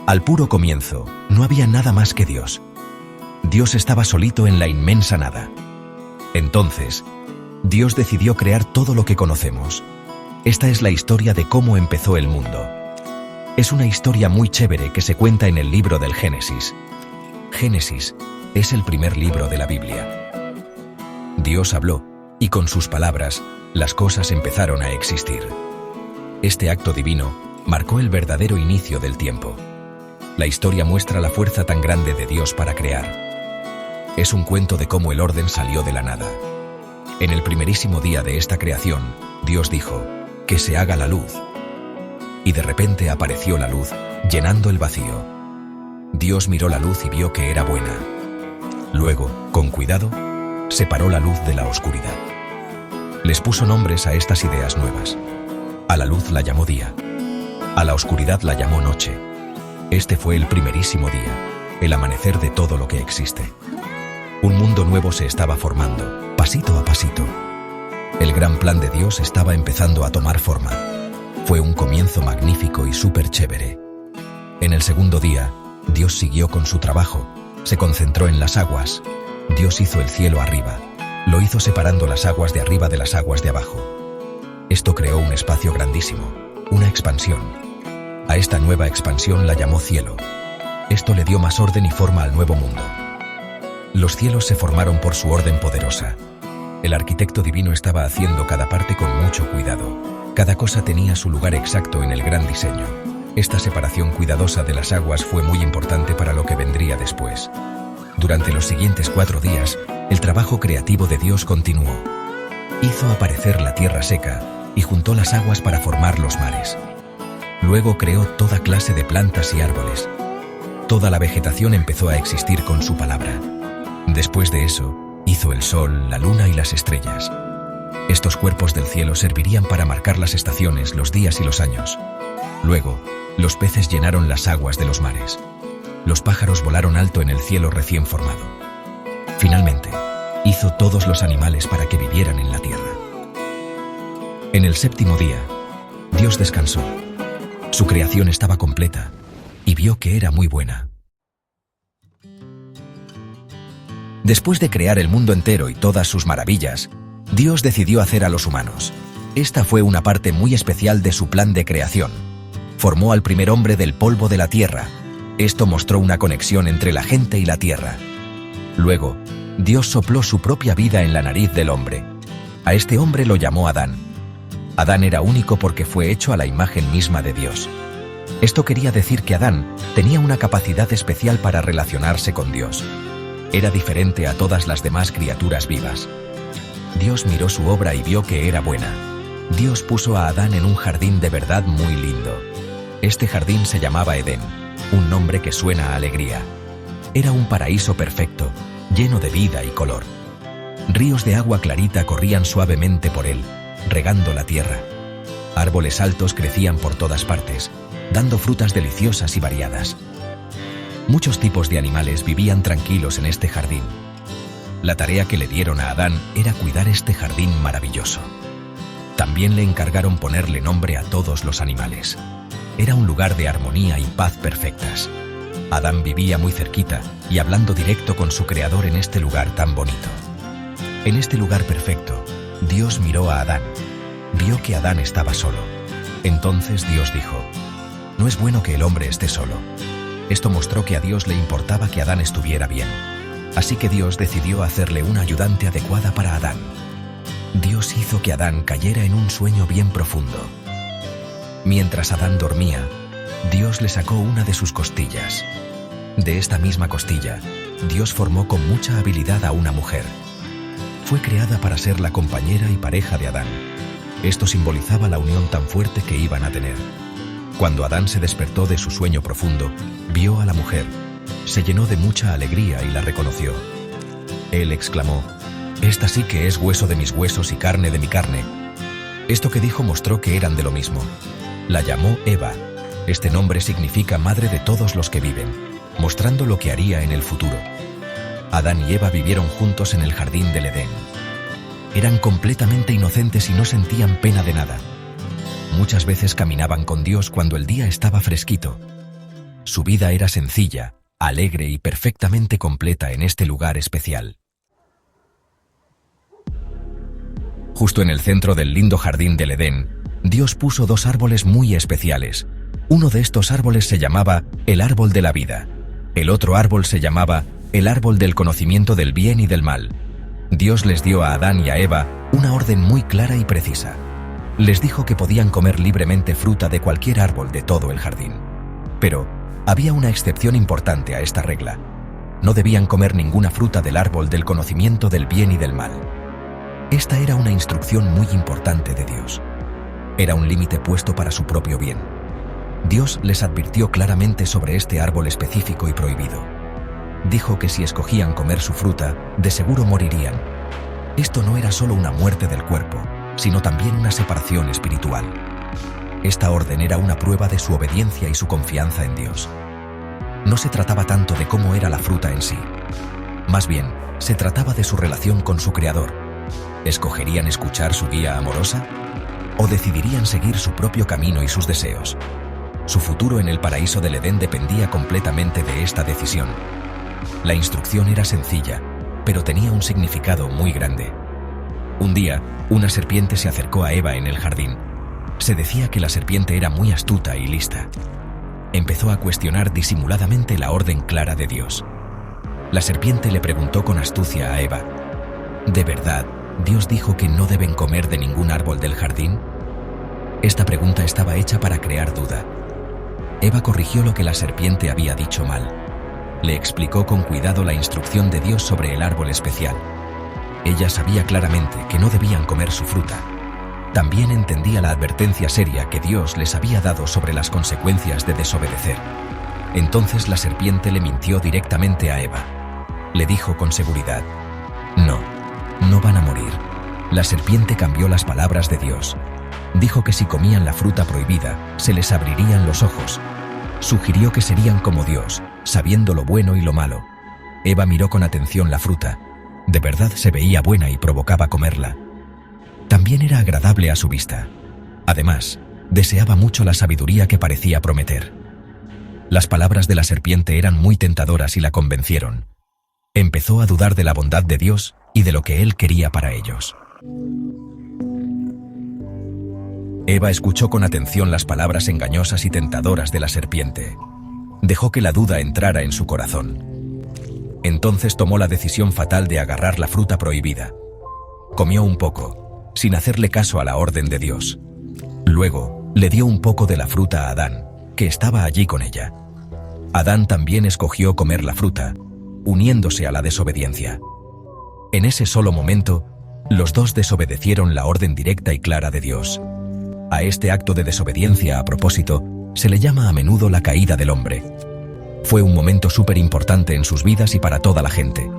Al puro comienzo, no había nada más que Dios. Dios estaba solito en la inmensa nada. Entonces, Dios decidió crear todo lo que conocemos. Esta es la historia de cómo empezó el mundo. Es una historia muy chévere que se cuenta en el libro del Génesis. Génesis es el primer libro de la Biblia. Dios habló, y con sus palabras, las cosas empezaron a existir. Este acto divino marcó el verdadero inicio del tiempo. La historia muestra la fuerza tan grande de Dios para crear. Es un cuento de cómo el orden salió de la nada. En el primerísimo día de esta creación, Dios dijo, que se haga la luz. Y de repente apareció la luz, llenando el vacío. Dios miró la luz y vio que era buena. Luego, con cuidado, separó la luz de la oscuridad. Les puso nombres a estas ideas nuevas. A la luz la llamó día. A la oscuridad la llamó noche. Este fue el primerísimo día, el amanecer de todo lo que existe. Un mundo nuevo se estaba formando, pasito a pasito. El gran plan de Dios estaba empezando a tomar forma. Fue un comienzo magnífico y súper chévere. En el segundo día, Dios siguió con su trabajo. Se concentró en las aguas. Dios hizo el cielo arriba. Lo hizo separando las aguas de arriba de las aguas de abajo. Esto creó un espacio grandísimo, una expansión. A esta nueva expansión la llamó cielo. Esto le dio más orden y forma al nuevo mundo. Los cielos se formaron por su orden poderosa. El arquitecto divino estaba haciendo cada parte con mucho cuidado. Cada cosa tenía su lugar exacto en el gran diseño. Esta separación cuidadosa de las aguas fue muy importante para lo que vendría después. Durante los siguientes 4 días, el trabajo creativo de Dios continuó. Hizo aparecer la tierra seca y juntó las aguas para formar los mares. Luego creó toda clase de plantas y árboles. Toda la vegetación empezó a existir con su palabra. Después de eso, hizo el sol, la luna y las estrellas. Estos cuerpos del cielo servirían para marcar las estaciones, los días y los años. Luego, los peces llenaron las aguas de los mares. Los pájaros volaron alto en el cielo recién formado. Finalmente, hizo todos los animales para que vivieran en la tierra. En el séptimo día, Dios descansó. Su creación estaba completa y vio que era muy buena. Después de crear el mundo entero y todas sus maravillas, Dios decidió hacer a los humanos. Esta fue una parte muy especial de su plan de creación. Formó al primer hombre del polvo de la tierra. Esto mostró una conexión entre la gente y la tierra. Luego, Dios sopló su propia vida en la nariz del hombre. A este hombre lo llamó Adán. Adán era único porque fue hecho a la imagen misma de Dios. Esto quería decir que Adán tenía una capacidad especial para relacionarse con Dios. Era diferente a todas las demás criaturas vivas. Dios miró su obra y vio que era buena. Dios puso a Adán en un jardín de verdad muy lindo. Este jardín se llamaba Edén, un nombre que suena a alegría. Era un paraíso perfecto, lleno de vida y color. Ríos de agua clarita corrían suavemente por él, regando la tierra. Árboles altos crecían por todas partes, dando frutas deliciosas y variadas. Muchos tipos de animales vivían tranquilos en este jardín. La tarea que le dieron a Adán era cuidar este jardín maravilloso. También le encargaron ponerle nombre a todos los animales. Era un lugar de armonía y paz perfectas. Adán vivía muy cerquita y hablando directo con su creador en este lugar tan bonito. En este lugar perfecto, Dios miró a Adán. Vio que Adán estaba solo. Entonces Dios dijo, «No es bueno que el hombre esté solo». Esto mostró que a Dios le importaba que Adán estuviera bien. Así que Dios decidió hacerle una ayudante adecuada para Adán. Dios hizo que Adán cayera en un sueño bien profundo. Mientras Adán dormía, Dios le sacó una de sus costillas. De esta misma costilla, Dios formó con mucha habilidad a una mujer. Fue creada para ser la compañera y pareja de Adán. Esto simbolizaba la unión tan fuerte que iban a tener. Cuando Adán se despertó de su sueño profundo, vio a la mujer. Se llenó de mucha alegría y la reconoció. Él exclamó, «Esta sí que es hueso de mis huesos y carne de mi carne». Esto que dijo mostró que eran de lo mismo. La llamó Eva. Este nombre significa madre de todos los que viven, mostrando lo que haría en el futuro. Adán y Eva vivieron juntos en el jardín del Edén. Eran completamente inocentes y no sentían pena de nada. Muchas veces caminaban con Dios cuando el día estaba fresquito. Su vida era sencilla, alegre y perfectamente completa en este lugar especial. Justo en el centro del lindo jardín del Edén, Dios puso 2 árboles muy especiales. Uno de estos árboles se llamaba el árbol de la vida. El otro árbol se llamaba el árbol del conocimiento del bien y del mal. Dios les dio a Adán y a Eva una orden muy clara y precisa. Les dijo que podían comer libremente fruta de cualquier árbol de todo el jardín. Pero había una excepción importante a esta regla. No debían comer ninguna fruta del árbol del conocimiento del bien y del mal. Esta era una instrucción muy importante de Dios. Era un límite puesto para su propio bien. Dios les advirtió claramente sobre este árbol específico y prohibido. Dijo que si escogían comer su fruta, de seguro morirían. Esto no era solo una muerte del cuerpo, sino también una separación espiritual. Esta orden era una prueba de su obediencia y su confianza en Dios. No se trataba tanto de cómo era la fruta en sí. Más bien, se trataba de su relación con su Creador. ¿Escogerían escuchar su guía amorosa? ¿O decidirían seguir su propio camino y sus deseos? Su futuro en el paraíso del Edén dependía completamente de esta decisión. La instrucción era sencilla, pero tenía un significado muy grande. Un día, una serpiente se acercó a Eva en el jardín. Se decía que la serpiente era muy astuta y lista. Empezó a cuestionar disimuladamente la orden clara de Dios. La serpiente le preguntó con astucia a Eva: ¿de verdad Dios dijo que no deben comer de ningún árbol del jardín? Esta pregunta estaba hecha para crear duda. Eva corrigió lo que la serpiente había dicho mal. Le explicó con cuidado la instrucción de Dios sobre el árbol especial. Ella sabía claramente que no debían comer su fruta. También entendía la advertencia seria que Dios les había dado sobre las consecuencias de desobedecer. Entonces la serpiente le mintió directamente a Eva. Le dijo con seguridad: no van a morir. La serpiente cambió las palabras de Dios. Dijo que si comían la fruta prohibida, se les abrirían los ojos. Sugirió que serían como Dios, sabiendo lo bueno y lo malo. Eva miró con atención la fruta. De verdad se veía buena y provocaba comerla. También era agradable a su vista. Además, deseaba mucho la sabiduría que parecía prometer. Las palabras de la serpiente eran muy tentadoras y la convencieron. Empezó a dudar de la bondad de Dios y de lo que Él quería para ellos. Eva escuchó con atención las palabras engañosas y tentadoras de la serpiente. Dejó que la duda entrara en su corazón. Entonces tomó la decisión fatal de agarrar la fruta prohibida. Comió un poco, sin hacerle caso a la orden de Dios. Luego, le dio un poco de la fruta a Adán, que estaba allí con ella. Adán también escogió comer la fruta, uniéndose a la desobediencia. En ese solo momento, los dos desobedecieron la orden directa y clara de Dios. A este acto de desobediencia, a propósito, se le llama a menudo la caída del hombre. Fue un momento súper importante en sus vidas y para toda la gente.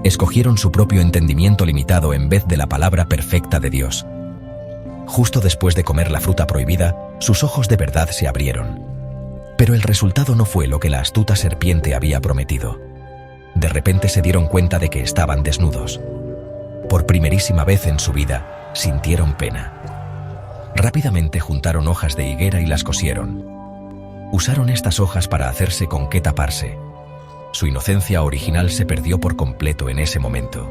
Escogieron su propio entendimiento limitado en vez de la palabra perfecta de Dios. Justo después de comer la fruta prohibida, sus ojos de verdad se abrieron. Pero el resultado no fue lo que la astuta serpiente había prometido. De repente se dieron cuenta de que estaban desnudos. Por primerísima vez en su vida, sintieron pena. Rápidamente juntaron hojas de higuera y las cosieron. Usaron estas hojas para hacerse con qué taparse. Su inocencia original se perdió por completo en ese momento.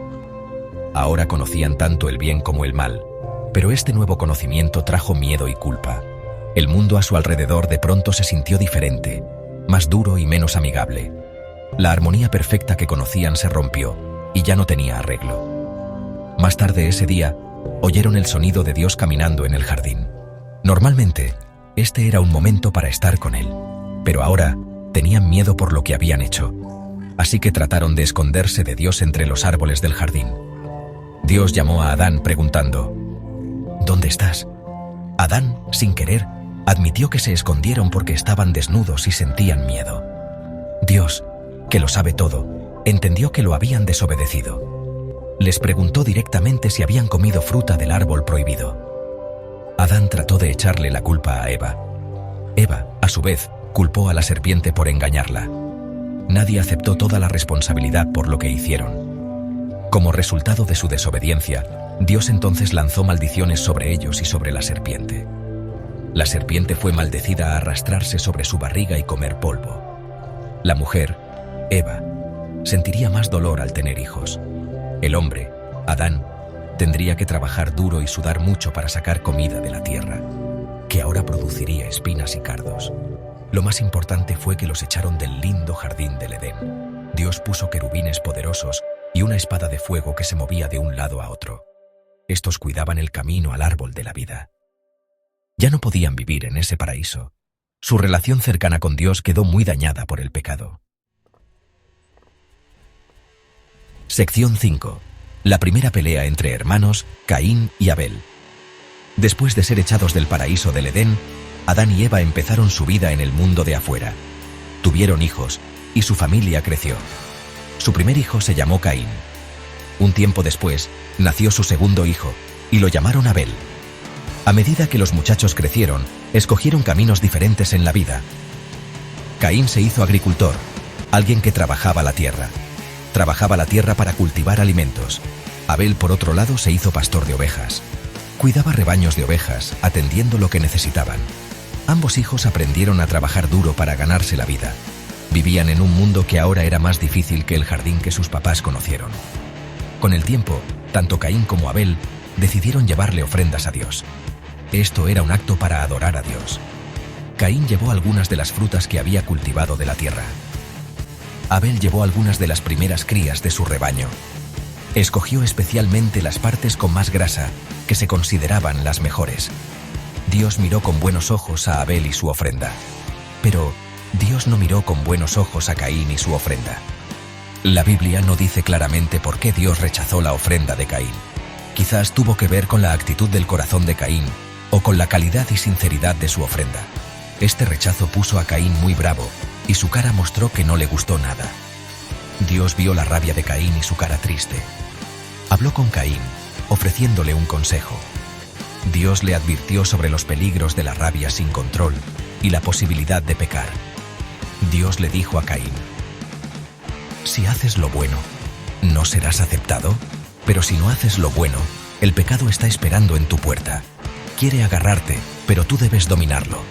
Ahora conocían tanto el bien como el mal, pero este nuevo conocimiento trajo miedo y culpa. El mundo a su alrededor de pronto se sintió diferente, más duro y menos amigable. La armonía perfecta que conocían se rompió y ya no tenía arreglo. Más tarde ese día, oyeron el sonido de Dios caminando en el jardín. Normalmente, este era un momento para estar con Él, pero ahora tenían miedo por lo que habían hecho. Así que trataron de esconderse de Dios entre los árboles del jardín. Dios llamó a Adán preguntando: ¿dónde estás? Adán, sin querer, admitió que se escondieron porque estaban desnudos y sentían miedo. Dios, que lo sabe todo, entendió que lo habían desobedecido. Les preguntó directamente si habían comido fruta del árbol prohibido. Adán trató de echarle la culpa a Eva. Eva, a su vez, culpó a la serpiente por engañarla. Nadie aceptó toda la responsabilidad por lo que hicieron. Como resultado de su desobediencia, Dios entonces lanzó maldiciones sobre ellos y sobre la serpiente. La serpiente fue maldecida a arrastrarse sobre su barriga y comer polvo. La mujer, Eva, sentiría más dolor al tener hijos. El hombre, Adán, tendría que trabajar duro y sudar mucho para sacar comida de la tierra, que ahora produciría espinas y cardos. Lo más importante fue que los echaron del lindo jardín del Edén. Dios puso querubines poderosos y una espada de fuego que se movía de un lado a otro. Estos cuidaban el camino al árbol de la vida. Ya no podían vivir en ese paraíso. Su relación cercana con Dios quedó muy dañada por el pecado. Sección 5. La primera pelea entre hermanos, Caín y Abel. Después de ser echados del paraíso del Edén, Adán y Eva empezaron su vida en el mundo de afuera. Tuvieron hijos y su familia creció. Su primer hijo se llamó Caín. Un tiempo después, nació su segundo hijo y lo llamaron Abel. A medida que los muchachos crecieron, escogieron caminos diferentes en la vida. Caín se hizo agricultor, alguien que trabajaba la tierra. Trabajaba la tierra para cultivar alimentos. Abel, por otro lado, se hizo pastor de ovejas. Cuidaba rebaños de ovejas, atendiendo lo que necesitaban. Ambos hijos aprendieron a trabajar duro para ganarse la vida. Vivían en un mundo que ahora era más difícil que el jardín que sus papás conocieron. Con el tiempo, tanto Caín como Abel decidieron llevarle ofrendas a Dios. Esto era un acto para adorar a Dios. Caín llevó algunas de las frutas que había cultivado de la tierra. Abel llevó algunas de las primeras crías de su rebaño. Escogió especialmente las partes con más grasa, que se consideraban las mejores. Dios miró con buenos ojos a Abel y su ofrenda. Pero Dios no miró con buenos ojos a Caín y su ofrenda. La Biblia no dice claramente por qué Dios rechazó la ofrenda de Caín. Quizás tuvo que ver con la actitud del corazón de Caín o con la calidad y sinceridad de su ofrenda. Este rechazo puso a Caín muy bravo y su cara mostró que no le gustó nada. Dios vio la rabia de Caín y su cara triste. Habló con Caín, ofreciéndole un consejo. Dios le advirtió sobre los peligros de la rabia sin control y la posibilidad de pecar. Dios le dijo a Caín: si haces lo bueno, ¿no serás aceptado? Pero si no haces lo bueno, el pecado está esperando en tu puerta. Quiere agarrarte, pero tú debes dominarlo.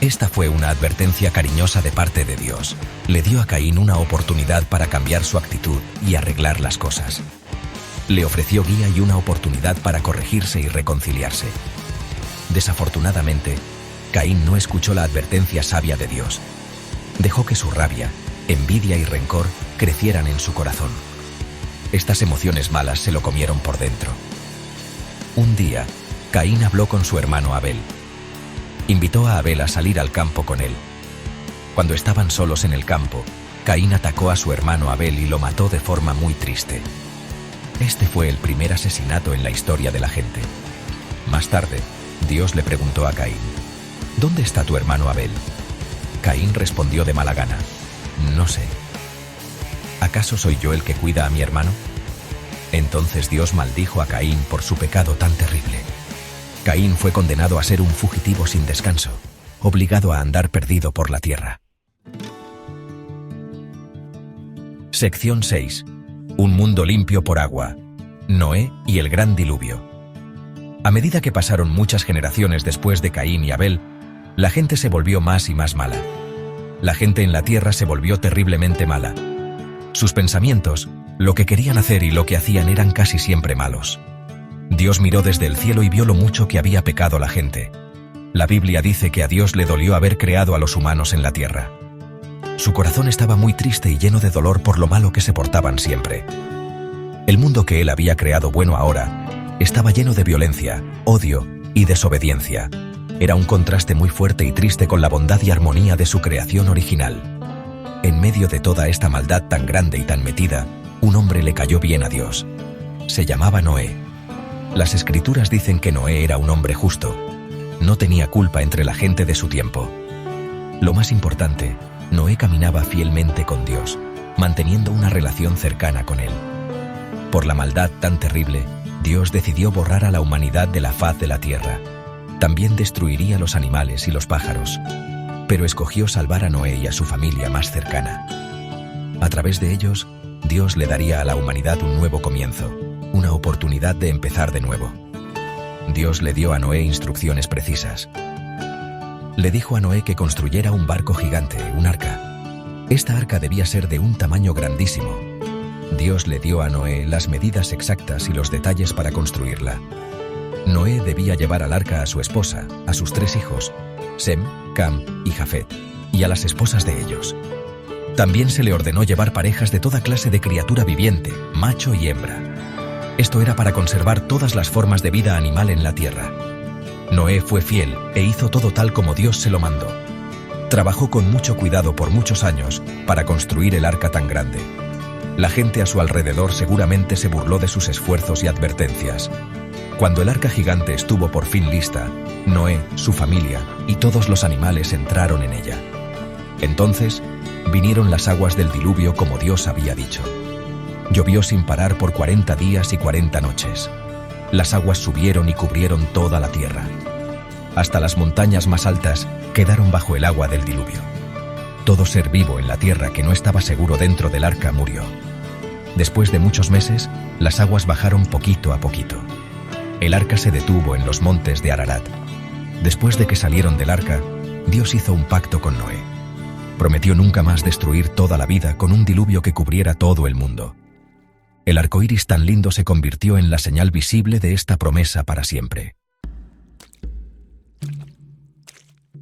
Esta fue una advertencia cariñosa de parte de Dios. Le dio a Caín una oportunidad para cambiar su actitud y arreglar las cosas. Le ofreció guía y una oportunidad para corregirse y reconciliarse. Desafortunadamente, Caín no escuchó la advertencia sabia de Dios. Dejó que su rabia, envidia y rencor crecieran en su corazón. Estas emociones malas se lo comieron por dentro. Un día, Caín habló con su hermano Abel. Invitó a Abel a salir al campo con él. Cuando estaban solos en el campo, Caín atacó a su hermano Abel y lo mató de forma muy triste. Este fue el primer asesinato en la historia de la gente. Más tarde, Dios le preguntó a Caín: ¿dónde está tu hermano Abel? Caín respondió de mala gana: no sé. ¿Acaso soy yo el que cuida a mi hermano? Entonces Dios maldijo a Caín por su pecado tan terrible. Caín fue condenado a ser un fugitivo sin descanso, obligado a andar perdido por la tierra. Sección 6. Un mundo limpio por agua. Noé y el gran diluvio. A medida que pasaron muchas generaciones después de Caín y Abel, la gente se volvió más y más mala. La gente en la tierra se volvió terriblemente mala. Sus pensamientos, lo que querían hacer y lo que hacían eran casi siempre malos. Dios miró desde el cielo y vio lo mucho que había pecado la gente. La Biblia dice que a Dios le dolió haber creado a los humanos en la tierra. Su corazón estaba muy triste y lleno de dolor por lo malo que se portaban siempre. El mundo que él había creado bueno ahora estaba lleno de violencia, odio y desobediencia. Era un contraste muy fuerte y triste con la bondad y armonía de su creación original. En medio de toda esta maldad tan grande y tan metida, un hombre le cayó bien a Dios. Se llamaba Noé. Las escrituras dicen que Noé era un hombre justo. No tenía culpa entre la gente de su tiempo. Lo más importante, Noé caminaba fielmente con Dios, manteniendo una relación cercana con él. Por la maldad tan terrible, Dios decidió borrar a la humanidad de la faz de la tierra. También destruiría los animales y los pájaros, pero escogió salvar a Noé y a su familia más cercana. A través de ellos, Dios le daría a la humanidad un nuevo comienzo, una oportunidad de empezar de nuevo. Dios le dio a Noé instrucciones precisas. le dijo a Noé que construyera un barco gigante, un arca. Esta arca debía ser de un tamaño grandísimo. Dios le dio a Noé las medidas exactas y los detalles para construirla. Noé debía llevar al arca a su esposa, a sus 3 hijos, Sem, Cam y Jafet, y a las esposas de ellos. También se le ordenó llevar parejas de toda clase de criatura viviente, macho y hembra. Esto era para conservar todas las formas de vida animal en la tierra. Noé fue fiel e hizo todo tal como Dios se lo mandó. Trabajó con mucho cuidado por muchos años para construir el arca tan grande. La gente a su alrededor seguramente se burló de sus esfuerzos y advertencias. Cuando el arca gigante estuvo por fin lista, Noé, su familia y todos los animales entraron en ella. Entonces, vinieron las aguas del diluvio como Dios había dicho. Llovió sin parar por 40 días y 40 noches. Las aguas subieron y cubrieron toda la tierra. Hasta las montañas más altas quedaron bajo el agua del diluvio. Todo ser vivo en la tierra que no estaba seguro dentro del arca murió. Después de muchos meses, las aguas bajaron poquito a poquito. El arca se detuvo en los montes de Ararat. Después de que salieron del arca, Dios hizo un pacto con Noé. Prometió nunca más destruir toda la vida con un diluvio que cubriera todo el mundo. El arco iris tan lindo se convirtió en la señal visible de esta promesa para siempre.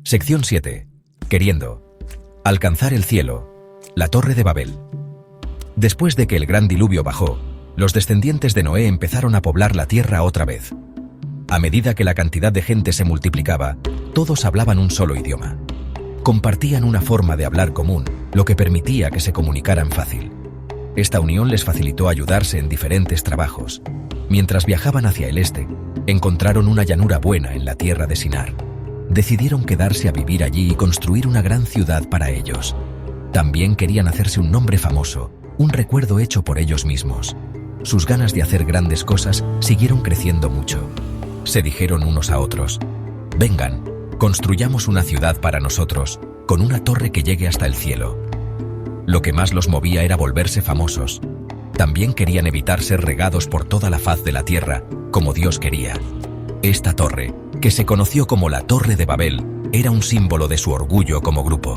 Sección 7. Queriendo alcanzar el cielo, la Torre de Babel. Después de que el gran diluvio bajó, los descendientes de Noé empezaron a poblar la tierra otra vez. A medida que la cantidad de gente se multiplicaba, todos hablaban un solo idioma. Compartían una forma de hablar común, lo que permitía que se comunicaran fácil. Esta unión les facilitó ayudarse en diferentes trabajos. Mientras viajaban hacia el este, encontraron una llanura buena en la tierra de Sinar. Decidieron quedarse a vivir allí y construir una gran ciudad para ellos. También querían hacerse un nombre famoso, un recuerdo hecho por ellos mismos. Sus ganas de hacer grandes cosas siguieron creciendo mucho. Se dijeron unos a otros: «Vengan, construyamos una ciudad para nosotros, con una torre que llegue hasta el cielo». Lo que más los movía era volverse famosos. También querían evitar ser regados por toda la faz de la tierra, como Dios quería. Esta torre, que se conoció como la Torre de Babel, era un símbolo de su orgullo como grupo.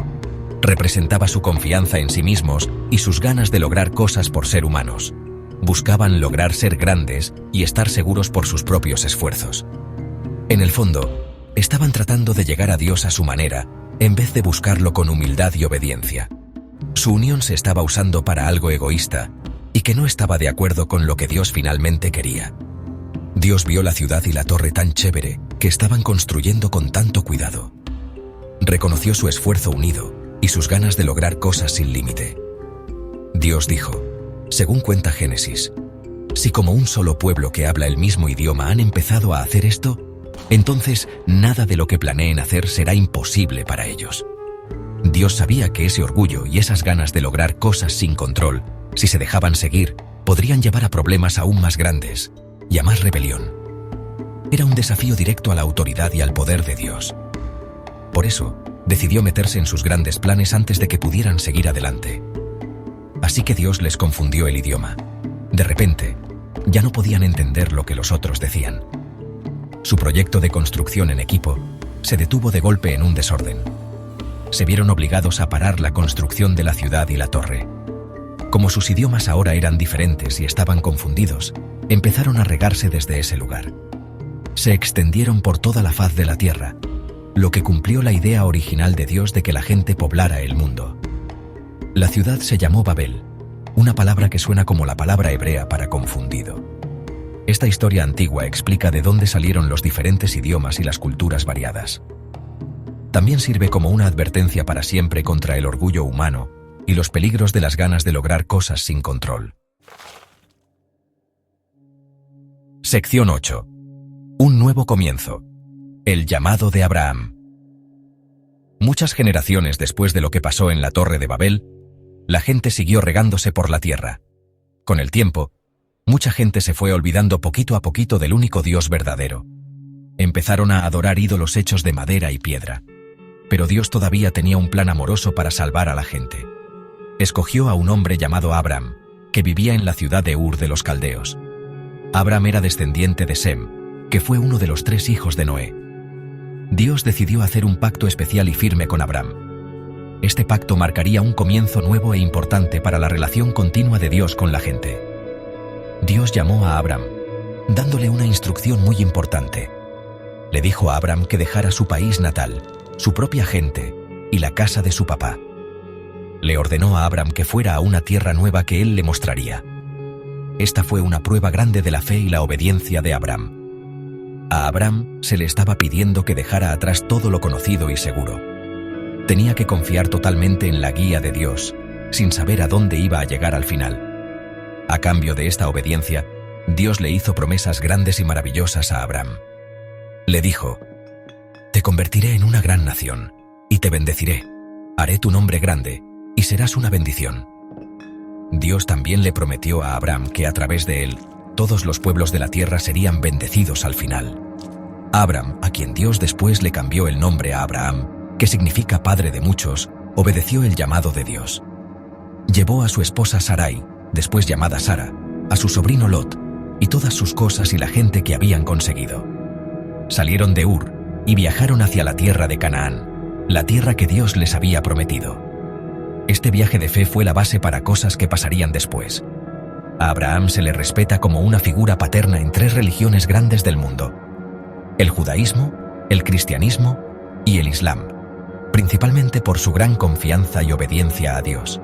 Representaba su confianza en sí mismos y sus ganas de lograr cosas por ser humanos. Buscaban lograr ser grandes y estar seguros por sus propios esfuerzos. En el fondo, estaban tratando de llegar a Dios a su manera, en vez de buscarlo con humildad y obediencia. Su unión se estaba usando para algo egoísta y que no estaba de acuerdo con lo que Dios finalmente quería. Dios vio la ciudad y la torre tan chévere que estaban construyendo con tanto cuidado. Reconoció su esfuerzo unido y sus ganas de lograr cosas sin límite. Dios dijo, según cuenta Génesis: si como un solo pueblo que habla el mismo idioma han empezado a hacer esto, entonces nada de lo que planeen hacer será imposible para ellos. Dios sabía que ese orgullo y esas ganas de lograr cosas sin control, si se dejaban seguir, podrían llevar a problemas aún más grandes y a más rebelión. Era un desafío directo a la autoridad y al poder de Dios. Por eso, decidió meterse en sus grandes planes antes de que pudieran seguir adelante. Así que Dios les confundió el idioma. De repente, ya no podían entender lo que los otros decían. Su proyecto de construcción en equipo se detuvo de golpe en un desorden. Se vieron obligados a parar la construcción de la ciudad y la torre. Como sus idiomas ahora eran diferentes y estaban confundidos, empezaron a regarse desde ese lugar. Se extendieron por toda la faz de la tierra, lo que cumplió la idea original de Dios de que la gente poblara el mundo. La ciudad se llamó Babel, una palabra que suena como la palabra hebrea para confundido. Esta historia antigua explica de dónde salieron los diferentes idiomas y las culturas variadas. También sirve como una advertencia para siempre contra el orgullo humano y los peligros de las ganas de lograr cosas sin control. Sección 8. Un nuevo comienzo. El llamado de Abraham. Muchas generaciones después de lo que pasó en la Torre de Babel, la gente siguió regándose por la tierra. Con el tiempo, mucha gente se fue olvidando poquito a poquito del único Dios verdadero. Empezaron a adorar ídolos hechos de madera y piedra. Pero Dios todavía tenía un plan amoroso para salvar a la gente. Escogió a un hombre llamado Abram, que vivía en la ciudad de Ur de los Caldeos. Abram era descendiente de Sem, que fue uno de los 3 hijos de Noé. Dios decidió hacer un pacto especial y firme con Abraham. Este pacto marcaría un comienzo nuevo e importante para la relación continua de Dios con la gente. Dios llamó a Abraham, dándole una instrucción muy importante. Le dijo a Abraham que dejara su país natal, su propia gente y la casa de su papá. Le ordenó a Abraham que fuera a una tierra nueva que él le mostraría. Esta fue una prueba grande de la fe y la obediencia de Abraham. A Abraham se le estaba pidiendo que dejara atrás todo lo conocido y seguro. Tenía que confiar totalmente en la guía de Dios, sin saber a dónde iba a llegar al final. A cambio de esta obediencia, Dios le hizo promesas grandes y maravillosas a Abraham. Le dijo: «Te convertiré en una gran nación, y te bendeciré. Haré tu nombre grande, y serás una bendición». Dios también le prometió a Abraham que a través de él, todos los pueblos de la tierra serían bendecidos al final. Abraham, a quien Dios después le cambió el nombre a Abraham, que significa padre de muchos, obedeció el llamado de Dios. Llevó a su esposa Sarai, después llamada Sara, a su sobrino Lot, y todas sus cosas y la gente que habían conseguido. Salieron de Ur y viajaron hacia la tierra de Canaán, la tierra que Dios les había prometido. Este viaje de fe fue la base para cosas que pasarían después. A Abraham se le respeta como una figura paterna en 3 religiones grandes del mundo: el judaísmo, el cristianismo y el islam, principalmente por su gran confianza y obediencia a Dios.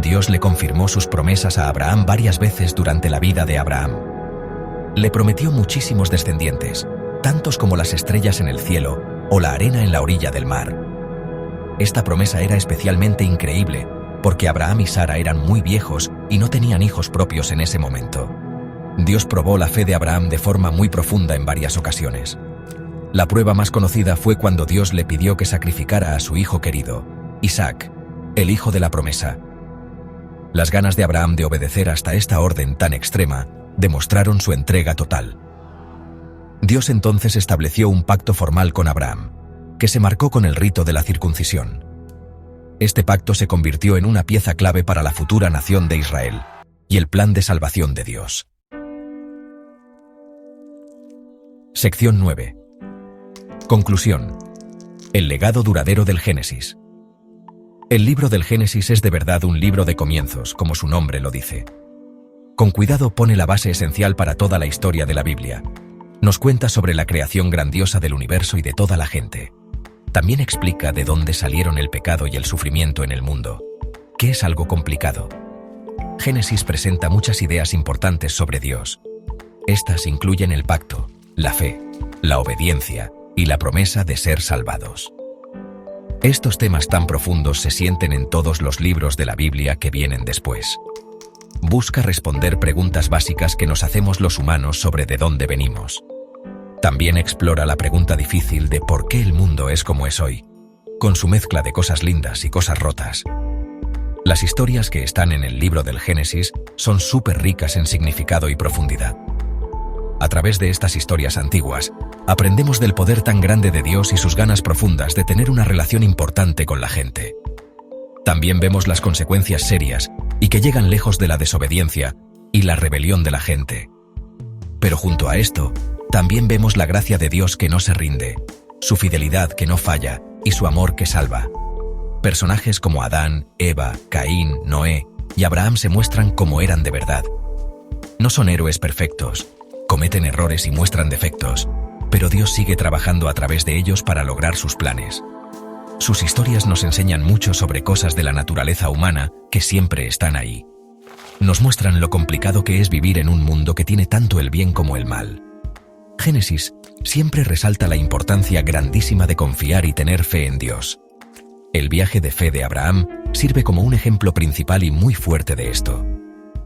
Dios le confirmó sus promesas a Abraham varias veces durante la vida de Abraham. Le prometió muchísimos descendientes, tantos como las estrellas en el cielo o la arena en la orilla del mar. Esta promesa era especialmente increíble porque Abraham y Sara eran muy viejos y no tenían hijos propios en ese momento. Dios probó la fe de Abraham de forma muy profunda en varias ocasiones. La prueba más conocida fue cuando Dios le pidió que sacrificara a su hijo querido, Isaac, el hijo de la promesa. Las ganas de Abraham de obedecer hasta esta orden tan extrema demostraron su entrega total. Dios entonces estableció un pacto formal con Abraham, que se marcó con el rito de la circuncisión. Este pacto se convirtió en una pieza clave para la futura nación de Israel y el plan de salvación de Dios. Sección 9. Conclusión. El legado duradero del Génesis. El libro del Génesis es de verdad un libro de comienzos, como su nombre lo dice. Con cuidado pone la base esencial para toda la historia de la Biblia. Nos cuenta sobre la creación grandiosa del universo y de toda la gente. También explica de dónde salieron el pecado y el sufrimiento en el mundo, que es algo complicado. Génesis presenta muchas ideas importantes sobre Dios. Estas incluyen el pacto, la fe, la obediencia y la promesa de ser salvados. Estos temas tan profundos se sienten en todos los libros de la Biblia que vienen después. Busca responder preguntas básicas que nos hacemos los humanos sobre de dónde venimos. También explora la pregunta difícil de por qué el mundo es como es hoy, con su mezcla de cosas lindas y cosas rotas. Las historias que están en el libro del Génesis son súper ricas en significado y profundidad. A través de estas historias antiguas, aprendemos del poder tan grande de Dios y sus ganas profundas de tener una relación importante con la gente. También vemos las consecuencias serias y que llegan lejos de la desobediencia y la rebelión de la gente. Pero junto a esto, también vemos la gracia de Dios que no se rinde, su fidelidad que no falla y su amor que salva. Personajes como Adán, Eva, Caín, Noé y Abraham se muestran como eran de verdad. No son héroes perfectos, cometen errores y muestran defectos, pero Dios sigue trabajando a través de ellos para lograr sus planes. Sus historias nos enseñan mucho sobre cosas de la naturaleza humana que siempre están ahí. Nos muestran lo complicado que es vivir en un mundo que tiene tanto el bien como el mal. Génesis siempre resalta la importancia grandísima de confiar y tener fe en Dios. El viaje de fe de Abraham sirve como un ejemplo principal y muy fuerte de esto.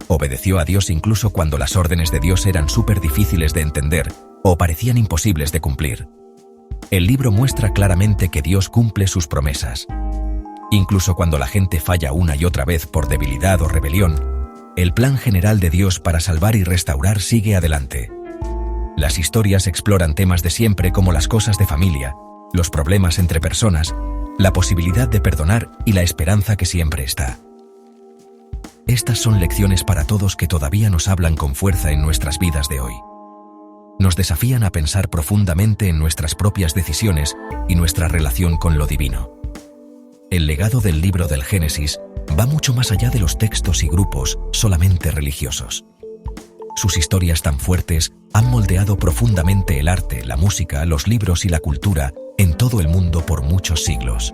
Obedeció a Dios incluso cuando las órdenes de Dios eran súper difíciles de entender o parecían imposibles de cumplir. El libro muestra claramente que Dios cumple sus promesas. Incluso cuando la gente falla una y otra vez por debilidad o rebelión, el plan general de Dios para salvar y restaurar sigue adelante. Las historias exploran temas de siempre como las cosas de familia, los problemas entre personas, la posibilidad de perdonar y la esperanza que siempre está. Estas son lecciones para todos que todavía nos hablan con fuerza en nuestras vidas de hoy. nos desafían a pensar profundamente en nuestras propias decisiones y nuestra relación con lo divino. El legado del libro del Génesis va mucho más allá de los textos y grupos solamente religiosos. Sus historias tan fuertes han moldeado profundamente el arte, la música, los libros y la cultura en todo el mundo por muchos siglos.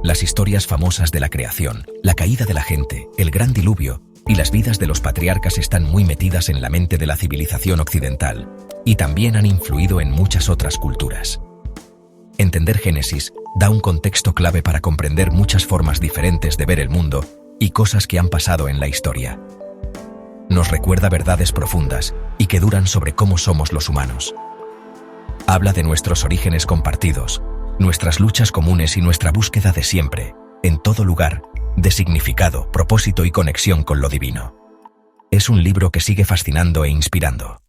Las historias famosas de la creación, la caída de la gente, el gran diluvio y las vidas de los patriarcas están muy metidas en la mente de la civilización occidental y también han influido en muchas otras culturas. Entender Génesis da un contexto clave para comprender muchas formas diferentes de ver el mundo y cosas que han pasado en la historia. Nos recuerda verdades profundas y que duran sobre cómo somos los humanos. Habla de nuestros orígenes compartidos, nuestras luchas comunes y nuestra búsqueda de siempre, en todo lugar, de significado, propósito y conexión con lo divino. Es un libro que sigue fascinando e inspirando.